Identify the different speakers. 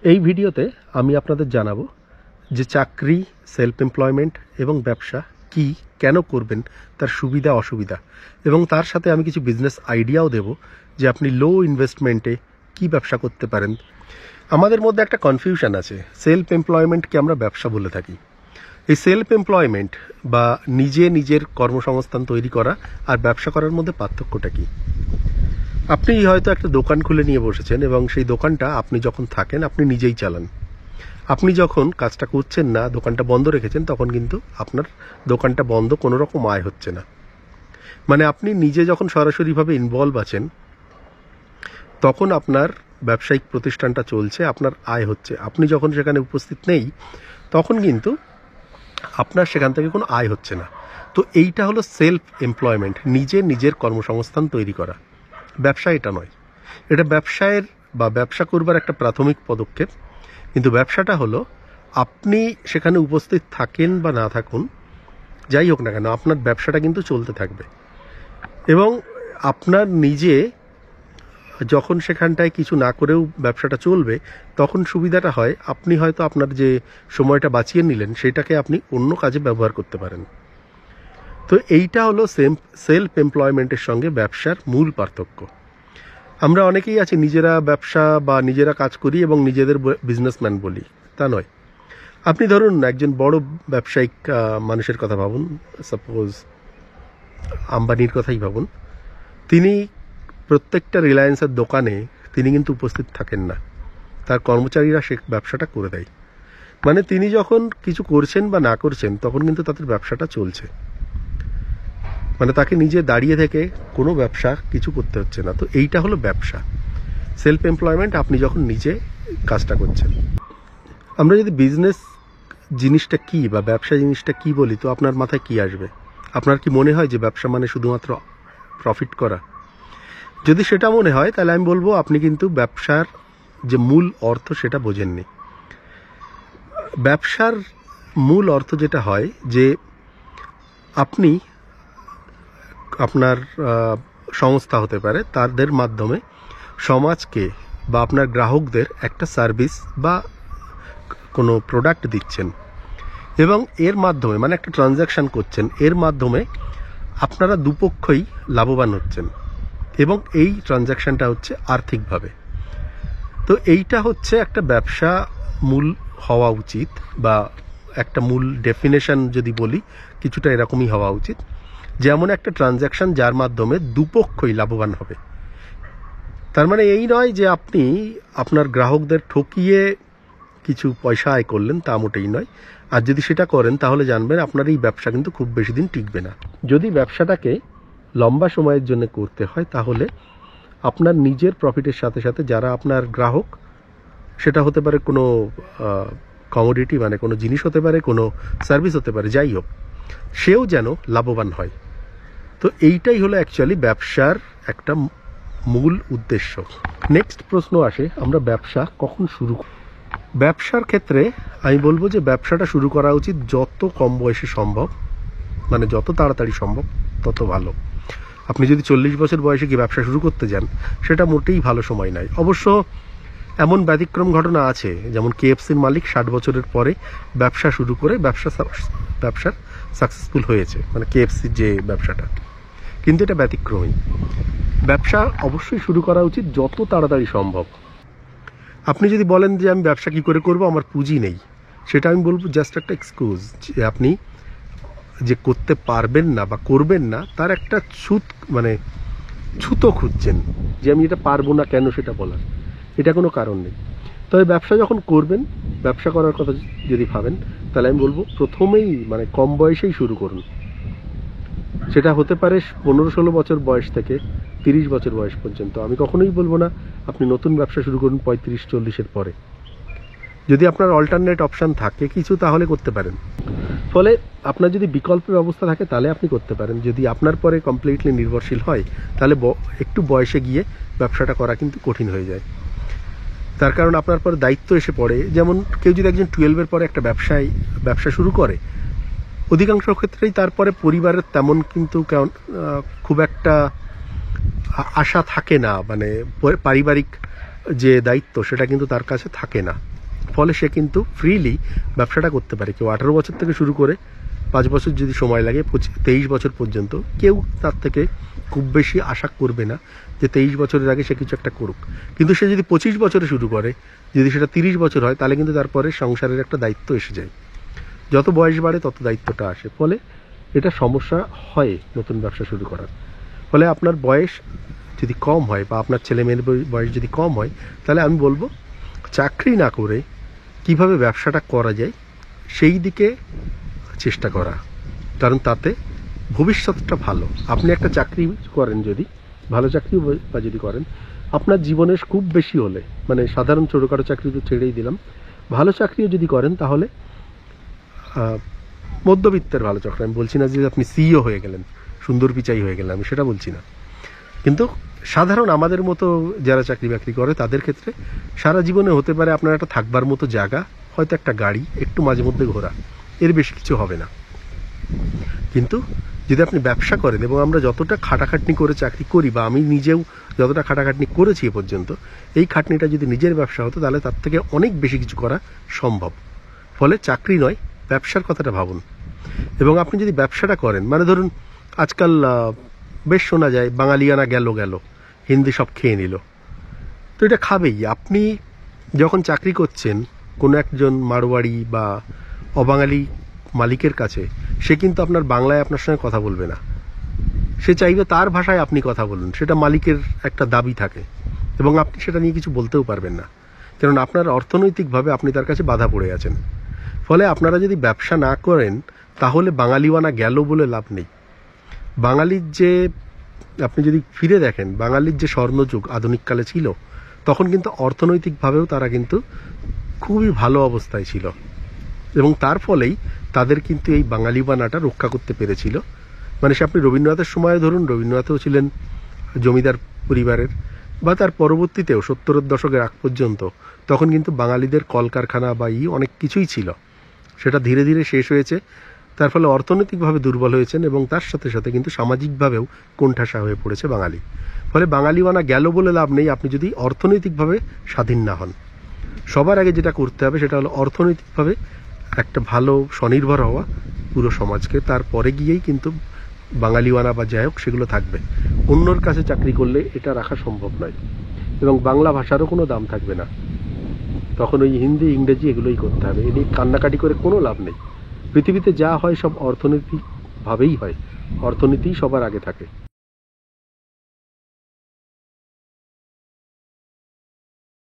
Speaker 1: এই ভিডিওতে আমি আপনাদের জানাবো যে চাকরি, সেলফ এমপ্লয়মেন্ট এবং ব্যবসা কি, কেন করবেন, তার সুবিধা অসুবিধা, এবং তার সাথে আমি কিছু বিজনেস আইডিয়াও দেব যে আপনি লো ইনভেস্টমেন্টে কি ব্যবসা করতে পারেন। আমাদের মধ্যে একটা কনফিউশন আছে, সেলফ এমপ্লয়মেন্টকে আমরা ব্যবসা বলে থাকি। এই সেলফ এমপ্লয়মেন্ট বা নিজের কর্মসংস্থান তৈরি করা আর ব্যবসা করার মধ্যে পার্থক্যটা কি? আপনি হয়তো একটা দোকান খুলে নিয়ে বসেছেন এবং সেই দোকানটা আপনি যখন থাকেন আপনি নিজেই চালান। আপনি যখন কাজটা করছেন না, দোকানটা বন্ধ রেখেছেন, তখন কিন্তু আপনার দোকানটা বন্ধ, কোনো রকম আয় হচ্ছে না। মানে আপনি নিজে যখন সরাসরিভাবে ইনভলভ আছেন তখন আপনার ব্যবসায়িক প্রতিষ্ঠানটা চলছে, আপনার আয় হচ্ছে। আপনি যখন সেখানে উপস্থিত নেই তখন কিন্তু আপনার সেখান থেকে কোনো আয় হচ্ছে না। তো এইটা হলো সেলফ এমপ্লয়মেন্ট, নিজের কর্মসংস্থান তৈরি করা। ব্যবসা এটা নয়। এটা ব্যবসায়ের বা ব্যবসা করবার একটা প্রাথমিক পদক্ষেপ, কিন্তু ব্যবসাটা হলো আপনি সেখানে উপস্থিত থাকেন বা না থাকুন, যাই হোক না কেন, আপনার ব্যবসাটা কিন্তু চলতে থাকবে। এবং আপনার নিজে যখন সেখানটায় কিছু না করেও ব্যবসাটা চলবে, তখন সুবিধাটা হয় আপনি হয়তো আপনার যে সময়টা বাঁচিয়ে নিলেন সেটাকে আপনি অন্য কাজে ব্যবহার করতে পারেন। তো এইটা হলো সেলফ এমপ্লয়মেন্টের সঙ্গে ব্যবসার মূল পার্থক্য। আমরা অনেকেই আছি নিজেরা ব্যবসা বা নিজেরা কাজ করি এবং নিজেদের বিজনেসম্যান বলি, তা নয়। আপনি ধরুন একজন বড় ব্যবসায়িক মানুষের কথা ভাবুন, সাপোজ আম্বানির কথাই ভাবুন। তিনি প্রত্যেকটা রিলায়েন্সের দোকানে তিনি কিন্তু উপস্থিত থাকেন না, তার কর্মচারীরা সে ব্যবসাটা করে দেয়। মানে তিনি যখন কিছু করছেন বা না করছেন তখন কিন্তু তাদের ব্যবসাটা চলছে, মানে তাকে নিজে দাঁড়িয়ে থেকে কোনো ব্যবসা কিছু করতে হচ্ছে না। তো এইটা হলো ব্যবসা, সেলফ এমপ্লয়মেন্ট, আপনি যখন নিজে কাজটা করছেন। আমরা যদি বিজনেস জিনিসটা কি বা ব্যবসা জিনিসটা কি বলি, তো আপনার মাথায় কি আসবে? আপনার কি মনে হয় যে ব্যবসা মানে শুধুমাত্র প্রফিট করা? যদি সেটা মনে হয় তাহলে আমি বলবো আপনি কিন্তু ব্যবসার যে মূল অর্থ সেটা বোঝেননি। ব্যবসার মূল অর্থ যেটা হয় যে আপনি আপনার সংস্থা হতে পারে, তাদের মাধ্যমে সমাজকে বা আপনার গ্রাহকদের একটা সার্ভিস বা কোনো প্রোডাক্ট দিচ্ছেন, এবং এর মাধ্যমে মানে একটা ট্রানজ্যাকশান করছেন, এর মাধ্যমে আপনারা দুপক্ষই লাভবান হচ্ছেন, এবং এই ট্রানজ্যাকশানটা হচ্ছে আর্থিকভাবে। তো এইটা হচ্ছে একটা ব্যবসা মূল হওয়া উচিত, বা একটা মূল ডেফিনেশন যদি বলি কিছুটা এরকমই হওয়া উচিত, যেমন একটা ট্রানজ্যাকশান যার মাধ্যমে দুপক্ষই লাভবান হবে। তার মানে এই নয় যে আপনি আপনার গ্রাহকদের ঠকিয়ে কিছু পয়সা আয় করলেন, তা মোটেই নয়। আর যদি সেটা করেন তাহলে জানবেন আপনার এই ব্যবসা কিন্তু খুব বেশি দিন টিকবে না। যদি ব্যবসাটাকে লম্বা সময়ের জন্য করতে হয় তাহলে আপনার নিজের প্রফিটের সাথে সাথে যারা আপনার গ্রাহক, সেটা হতে পারে কোনো কমোডিটি, মানে কোনো জিনিস হতে পারে, কোনো সার্ভিস হতে পারে, যাই হোক, সেও যেন লাভবান হয়। তো এইটাই হলো অ্যাকচুয়ালি ব্যবসার একটা মূল উদ্দেশ্য। নেক্সট প্রশ্ন আসে, আমরা ব্যবসা কখন শুরু করব? ব্যবসার ক্ষেত্রে আমি বলবো যে ব্যবসাটা শুরু করা উচিত যত কম বয়সে সম্ভব, মানে যত তাড়াতাড়ি সম্ভব তত ভালো। আপনি যদি 40 বছর বয়সে গিয়ে ব্যবসা শুরু করতে যান, সেটা মোটেই ভালো সময় নয়। অবশ্য এমন ব্যতিক্রম ঘটনা আছে, যেমন কেএফসির মালিক 60 বছরের পরে ব্যবসা শুরু করে ব্যবসার সাকসেসফুল হয়েছে, মানে কেএফসির যে ব্যবসাটা। কিন্তু এটা ব্যতিক্রমী। ব্যবসা অবশ্যই শুরু করা উচিত যত তাড়াতাড়ি সম্ভব। আপনি যদি বলেন যে আমি ব্যবসা কী করে করবো, আমার পুঁজি নেই, সেটা আমি বলবো জাস্ট একটা এক্সকিউজ। যে আপনি যে করতে পারবেন না বা করবেন না তার একটা ছুতো খুঁজছেন, যে আমি এটা পারবো না কেন সেটা বলার, এটা কোনো কারণ নেই। তবে ব্যবসা যখন করবেন, ব্যবসা করার কথা যদি ভাবেন, তাহলে আমি বলবো প্রথমেই মানে কম বয়সেই শুরু করুন। সেটা হতে পারে 15-16 বছর বয়স থেকে 30 বছর বয়স পর্যন্ত। আমি কখনোই বলবো না আপনি নতুন ব্যবসা শুরু করুন 35-40-এর পরে। যদি আপনার অল্টারনেট অপশান থাকে কিছু, তাহলে করতে পারেন। ফলে আপনার যদি বিকল্প ব্যবস্থা থাকে তাহলে আপনি করতে পারেন। যদি আপনার পরে কমপ্লিটলি নির্ভরশীল হয় তাহলে একটু বয়সে গিয়ে ব্যবসাটা করা কিন্তু কঠিন হয়ে যায়। তার কারণ আপনার পরে দায়িত্ব এসে পড়ে। যেমন কেউ যদি একজন 12-এর পরে একটা ব্যবসা শুরু করে, অধিকাংশ ক্ষেত্রেই তারপরে পরিবারের তেমন কিন্তু খুব একটা আশা থাকে না, মানে পারিবারিক যে দায়িত্ব সেটা কিন্তু তার কাছে থাকে না, ফলে সে কিন্তু ফ্রিলি ব্যবসাটা করতে পারে। কেউ 18 বছর থেকে শুরু করে 5 বছর যদি সময় লাগে 23 বছর পর্যন্ত কেউ তার থেকে খুব বেশি আশা করবে না যে 23 বছরের আগে সে কিছু একটা করুক। কিন্তু সে যদি 25 বছরে শুরু করে, যদি সেটা 30 বছর হয়, তাহলে কিন্তু তারপরে সংসারের একটা দায়িত্ব এসে যায়। যত বয়স বাড়ে তত দায়িত্বটা আসে, ফলে এটা সমস্যা হয় নতুন ব্যবসা শুরু করার। ফলে আপনার বয়স যদি কম হয় বা আপনার ছেলে মেয়ের বয়স যদি কম হয়, তাহলে আমি বলবো চাকরি না করে কিভাবে ব্যবসাটা করা যায় সেই দিকে চেষ্টা করা, কারণ তাতে ভবিষ্যৎটা ভালো। আপনি একটা চাকরি করেন, যদি ভালো চাকরি বা যদি করেন, আপনার জীবনের খুব বেশি হলে, মানে সাধারণ ছোটোখাটো চাকরি তো ছেড়েই দিলাম, ভালো চাকরিও যদি করেন তাহলে মধ্যবিত্তের ভালো চাকরি, আমি বলছি না যে আপনি সিইও হয়ে গেলেন, সুন্দর পিচাই হয়ে গেলেন, আমি সেটা বলছি না। কিন্তু সাধারণ আমাদের মতো যারা চাকরি বাকরি করে তাদের ক্ষেত্রে সারা জীবনে হতে পারে আপনার একটা থাকবার মতো জায়গা, হয়তো একটা গাড়ি, একটু মাঝে মধ্যে ঘোরা, এর বেশি কিছু হবে না। কিন্তু যদি আপনি ব্যবসা করেন, এবং আমরা যতটা খাটাখাটনি করে চাকরি করি, বা আমি নিজেও যতটা খাটাখাটনি করেছি এ পর্যন্ত, এই খাটনিটা যদি নিজের ব্যবসা হতো তাহলে তার থেকে অনেক বেশি কিছু করা সম্ভব। ফলে চাকরি নয়, ব্যবসার কথাটা ভাবুন। এবং আপনি যদি ব্যবসাটা করেন, মানে ধরুন আজকাল বেশ শোনা যায় বাঙালিয়ানা গেল গেল, হিন্দি সব খেয়ে নিল, তো এটা খাবেই। আপনি যখন চাকরি করছেন কোনো একজন মারোয়াড়ি বা অবাঙালি মালিকের কাছে, সে কিন্তু আপনার বাংলায় আপনার সঙ্গে কথা বলবে না, সে চাইবে তার ভাষায় আপনি কথা বলুন। সেটা মালিকের একটা দাবি থাকে, এবং আপনি সেটা নিয়ে কিছু বলতেও পারবেন না, কারণ আপনার অর্থনৈতিকভাবে আপনি তার কাছে বাধা পড়ে আছেন। ফলে আপনারা যদি ব্যবসা না করেন তাহলে বাঙালিওয়ানা গেল বলে লাভ নেই। বাঙালির যে, আপনি যদি ফিরে দেখেন, বাঙালির যে স্বর্ণযুগ আধুনিককালে ছিল, তখন কিন্তু অর্থনৈতিকভাবেও তারা কিন্তু খুবই ভালো অবস্থায় ছিল, এবং তার ফলেই তাদের কিন্তু এই বাঙালিবানাটা রক্ষা করতে পেরেছিল। মানে সে আপনি রবীন্দ্রনাথের সময় ধরুন, রবীন্দ্রনাথও ছিলেন জমিদার পরিবারের, বা তার পরবর্তীতেও 70-এর দশকের আগ পর্যন্ত, তখন কিন্তু বাঙালিদের কলকারখানা বা অনেক কিছুই ছিল। সেটা ধীরে ধীরে শেষ হয়েছে, তার ফলে অর্থনৈতিকভাবে দুর্বল হয়েছেন, এবং তার সাথে সাথে কিন্তু সামাজিকভাবেও কোণঠাসা হয়ে পড়েছে বাঙালি। ফলে বাঙালিওয়ানা গেল বলে লাভ নেই আপনি যদি অর্থনৈতিকভাবে স্বাধীন না হন। সবার আগে যেটা করতে হবে সেটা হলো অর্থনৈতিকভাবে একটা ভালো স্বনির্ভর হওয়া পুরো সমাজকে, তারপরে গিয়েই কিন্তু বাঙালিওয়ানা বা যাই হোক সেগুলো থাকবে। অন্যর কাছে চাকরি করলে এটা রাখা সম্ভব নয়, এবং বাংলা ভাষারও কোনো দাম থাকবে না, তখন ওই হিন্দি ইংরেজি এগুলোই করতে হবে। এ নিয়ে কান্নাকাটি করে কোনো লাভ নেই। পৃথিবীতে যা হয় সব অর্থনৈতিকভাবেই হয়, অর্থনীতিই সবার আগে থাকে।